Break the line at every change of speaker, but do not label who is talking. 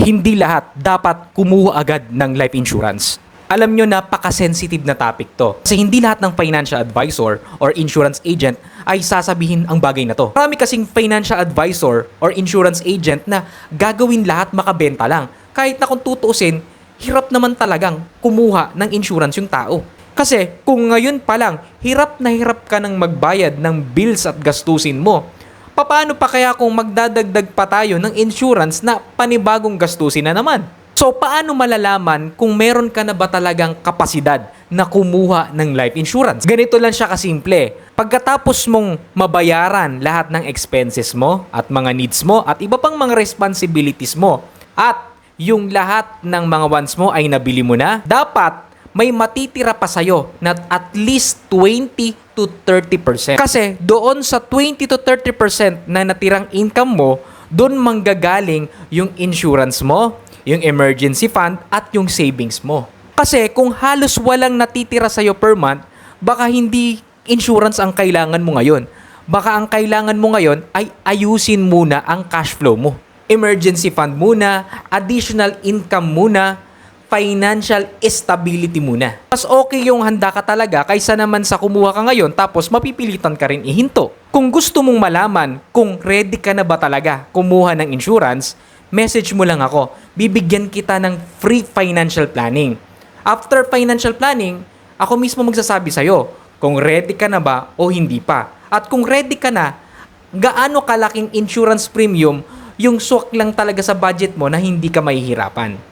hindi lahat dapat kumuha agad ng life insurance. Alam nyo, napaka-sensitive na topic to. Kasi hindi lahat ng financial advisor or insurance agent ay sasabihin ang bagay na to. Marami kasing financial advisor or insurance agent na gagawin lahat makabenta lang. Kahit na kung tutuusin, hirap naman talagang kumuha ng insurance yung tao. Kasi kung ngayon pa lang, hirap na hirap ka ng magbayad ng bills at gastusin mo, paano pa kaya kung magdadagdag pa tayo ng insurance na panibagong gastusin na naman? So, paano malalaman kung meron ka na ba talagang kapasidad na kumuha ng life insurance? Ganito lang siya kasimple. Pagkatapos mong mabayaran lahat ng expenses mo at mga needs mo at iba pang mga responsibilities mo at yung lahat ng mga wants mo ay nabili mo na, dapat may matitira pa sa'yo na at least 20 to 30%. Kasi doon sa 20 to 30% na natirang income mo, doon manggagaling yung insurance mo, yung emergency fund, at yung savings mo. Kasi kung halos walang natitira sa'yo per month, baka hindi insurance ang kailangan mo ngayon. Baka ang kailangan mo ngayon ay ayusin muna ang cash flow mo. Emergency fund muna, additional income muna, financial stability muna. Mas okay yung handa ka talaga kaysa naman sa kumuha ka ngayon tapos mapipilitan ka rin ihinto. Kung gusto mong malaman kung ready ka na ba talaga kumuha ng insurance, message mo lang ako. Bibigyan kita ng free financial planning. After financial planning, ako mismo magsasabi sa'yo kung ready ka na ba o hindi pa. At kung ready ka na, gaano kalaking insurance premium yung swak lang talaga sa budget mo na hindi ka mahihirapan.